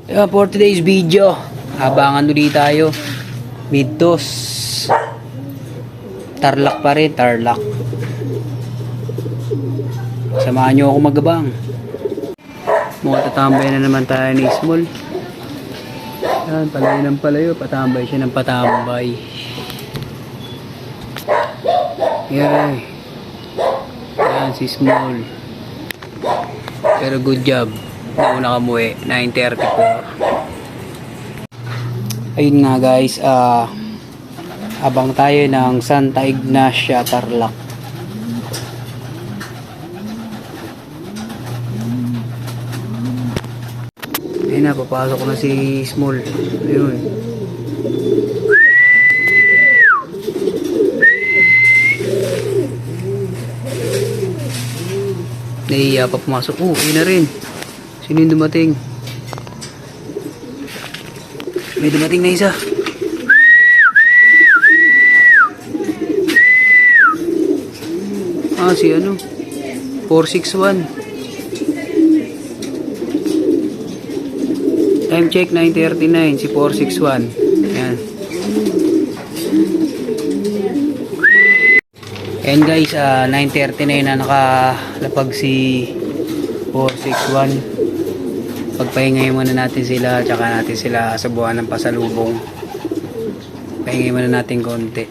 For today's video, abangan ulit tayo. Midtos. Tarlac pa rin, Tarlac. Samahan nyo ako magabang. Mukhang tatambay na naman tayo ni Small. Yan, palayo ng palayo. Patambay siya ng patambay. Yan. Yan si Small. Pero good job. Nauna ka muwi, 9:34. Ayun nga guys, abang tayo ng Santa Ignacia, Tarlac. Ayun na, papasok na si Small. Ayun. Nahiya pa pumasok. Ayun na rin. Sino yung dumating? May dumating na isa. Si ano? 461. Time check 9:39. Si 461. Yan. And guys, 9:39 na nakalapag si 461. Pagpahingay muna natin sila, tsaka natin sila subuhan ng pasalubong. Pahingay muna natin konti.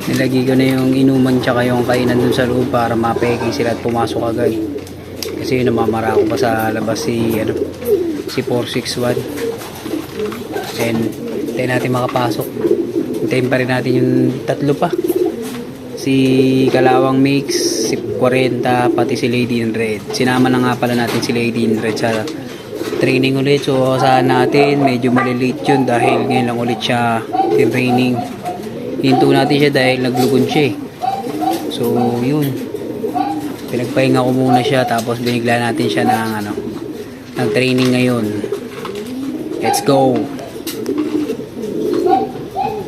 Nilagay ko na yung inuman tsaka yung kainan dun sa loob para mapeke sila at pumasok agad. Kasi yun, namamara ko pa sa labas si 461. Then tayo natin makapasok. Hintayin pa rin natin yung tatlo pa. Si Kalawang Mix, si 40, pati si Lady in Red. Sinama na nga pala natin si Lady in Red sa training ulit. So saan natin, medyo malilate yun dahil ngayon lang ulit siya in training. Hinto natin siya dahil naglugon siya. So yun, pinagpahinga ko muna siya, tapos binigla natin siya ng training ngayon. Let's go.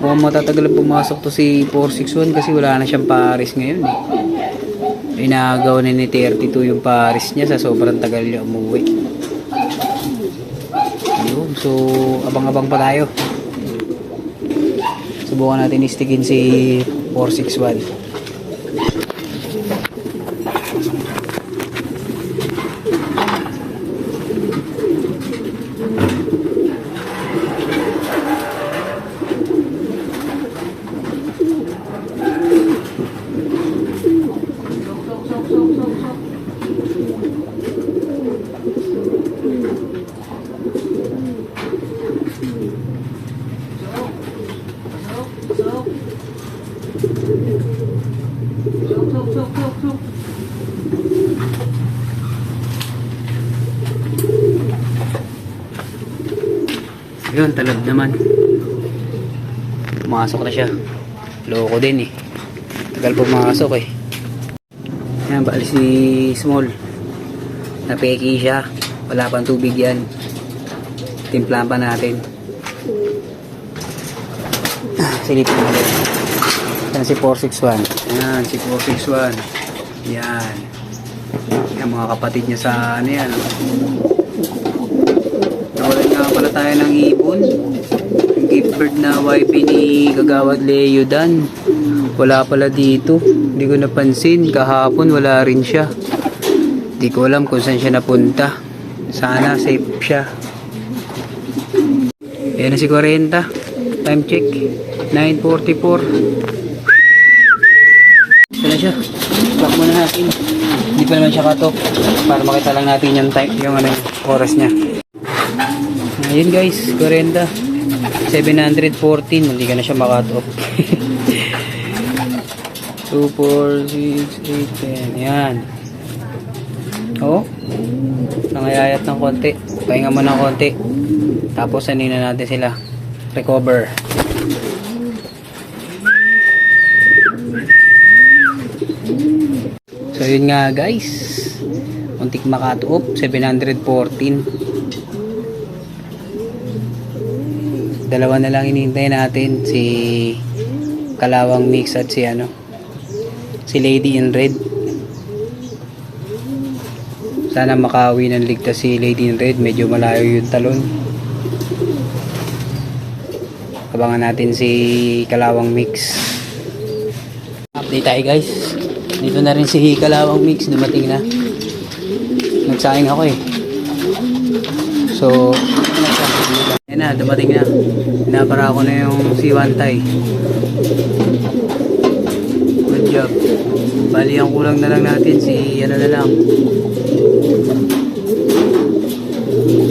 Mukhang matatagal pumasok to si 461 kasi wala na siyang Paris ngayon Inagaw na ni 32 yung Paris niya sa sobrang tagal niya umuwi. Ayun, so abang-abang pa tayo. Subukan natin istigin si 461. Yun, talab naman. Pumasok na siya. Loko din tagal pumasok Yan, bali si Small. Napeki siya. Wala pang tubig yan. Timplahan pa natin. Silipin natin. Yan si 461. Yan si 461. Yan. Yan mga kapatid niya sa yan. Nawalan nga pala tayo ng ibon. Yung gift bird na wife ni Kagawad Leo Dan. Wala pala dito. Hindi ko napansin. Kahapon wala rin siya. Hindi ko alam kung saan siya napunta. Sana safe siya. Ayan na si 40. Time check 9:44. Ito na siya. Back muna natin. Hindi pa naman siya katok. Para makita lang natin yung time, yung oras niya. Ayun guys, 40. 714. Hindi ka na siya makatok. 2, 4, 6, 8, 10. Yan. Nangayayat ng konti. Pahinga mo ng konti. Tapos sanin na natin sila. Recover. So yun nga guys. Muntik makatuop. 714. Dalawa na lang hinihintay natin. Si Kalawang Mix at si Lady in Red. Sana makawi ng ligtas si Lady in Red. Medyo malayo yung talon. Abangan natin si Kalawang Mix. Update tayo guys. Dito na rin si Kalawang Mix. Dumating na. Nagsayang ako eh. So, yan na. Dumating na. Pinapara ko na yung si Wantay. Good job. Bali ang kulang na lang natin si ano na lang.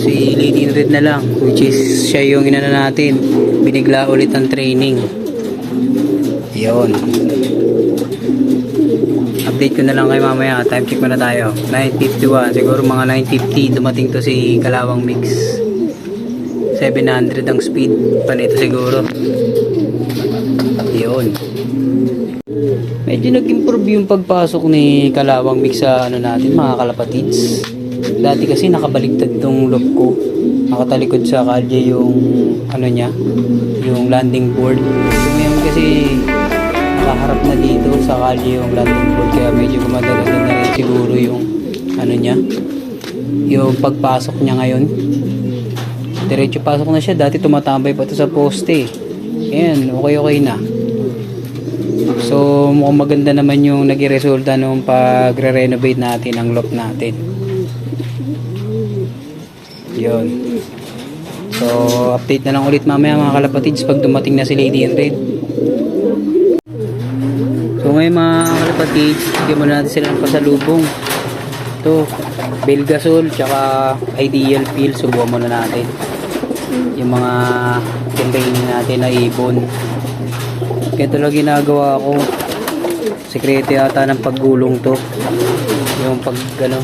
Si Lady in Red na lang, which is siya yung inana natin, binigla ulit ang training. Yun, update ko na lang kayo mamaya. Time check muna tayo. 9:51, siguro mga 9:50 dumating to si Kalawang Mix. 700 ang speed pa nito siguro. Yun, medyo nag-improve yung pagpasok ni Kalawang Mix sa ano natin mga kalapatids. Dati kasi nakabaligtad tong lock ko. Nakatalikod sa kalye yung ano niya, yung landing board. So ngayon kasi nakaharap na dito sa kalye yung landing board, kaya medyo gumaganda na rin siguro yung ano niya, yung pagpasok niya ngayon. Diretso pasok na siya. Dati tumatambay pa to sa poste. Ayan, okay na. So mukhang maganda naman yung naging resulta nung pagre-renovate natin ang lock natin. Yun. So, update na lang ulit mamaya mga kalapatids pag dumating na si Lady in Red. So, ngayon mga kalapatids, bigyan muna natin sila ng pasalubong. Ito, Belgasol, tsaka Ideal Peel. Subukan muna natin yung mga campaigning natin na ibon. Ito lang ginagawa ko. Sekreto yata ng paggulong to. Yung pag, ano,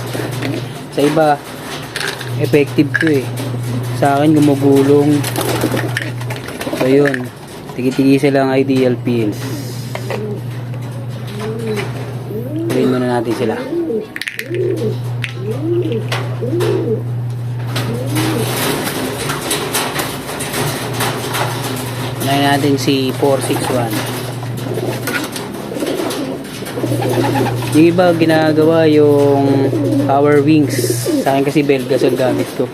sa iba, effective to eh. Sa akin gumugulong. So yun, tigi-tigisa lang Ideal Peels. Piliin muna natin sila. Unahin natin si 461. Yung iba ginagawa yung power wings. Sa akin kasi Belgasol gamit ko.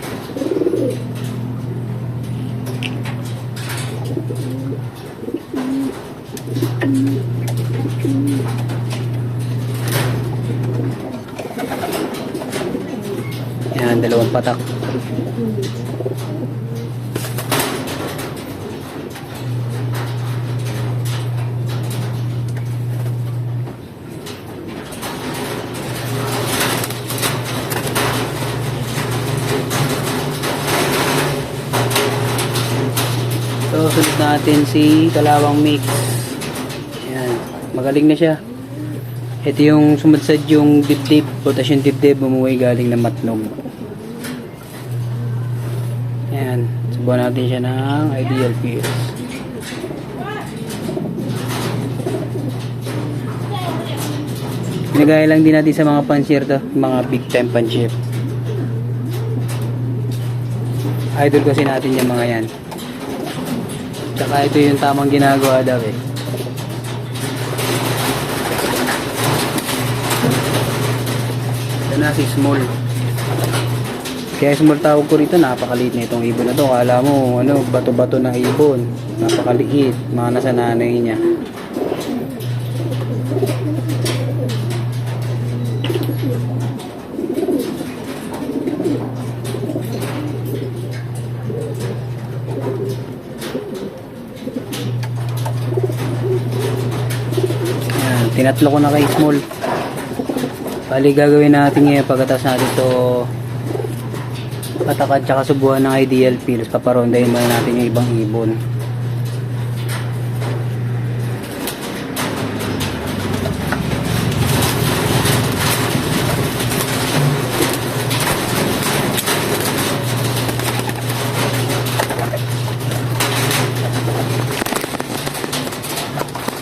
Yan, dalawang patak. So, sunod natin si Kalawang Mix. Ayan, magaling na siya. Ito yung sumadsad yung dibdib, butas yung dibdib, bumuwi galing na matnog. Ayan, subukan natin siya ng Ideal Peels. Pinagaya lang din natin sa mga pansier to, mga big time pansier. Idol kasi natin yung mga yan. Tsaka ito yung tamang ginagawa daw eh. Ito na si Small. Kaya Small tawag ko rito, napakaliit na itong ibon na to. Kala mo, ano, bato-bato na ibon. Napakaliit, mga nasa nanay niya. Tinatlo ko na kay Small. Bali gagawin natin ngayon pagkatapos natin ito patakad tsaka subuhan ng Ideal Peels. Paparondahin muna natin yung ibang ibon.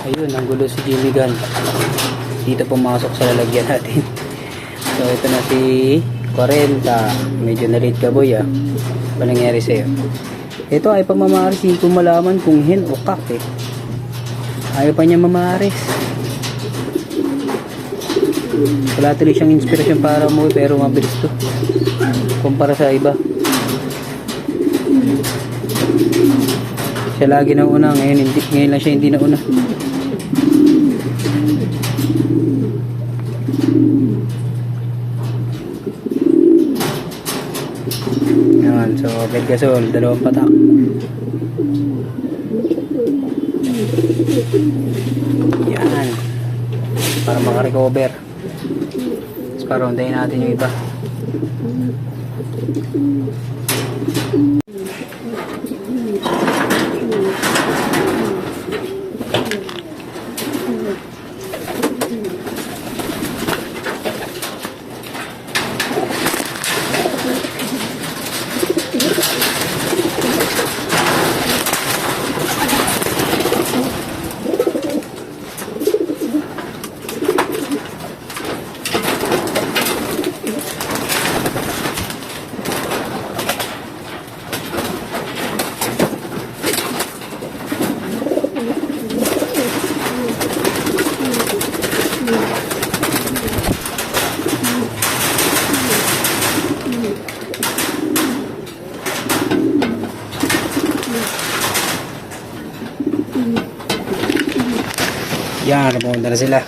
Ayun, ang gulo si Jimmy Gunn. Dito pumasok sa lalagyan natin. So ito na si 40. Medyo na-late ka boy ah. Ano nangyari sa'yo? Ito ay pa mamaaris. Hindi ko malaman kung hen o kak eh. Ayaw pa niya mamaaris. Wala tuloy siyang inspirasyon para umuwi pero mabilis to. Kumpara sa iba. Siya lagi na una, ngayon lang siya hindi na una. Yan, so bed gasol, 2 patak. Yan. Para makarecover. Tapos para undayin natin yung iba. Yan, napunta na sila.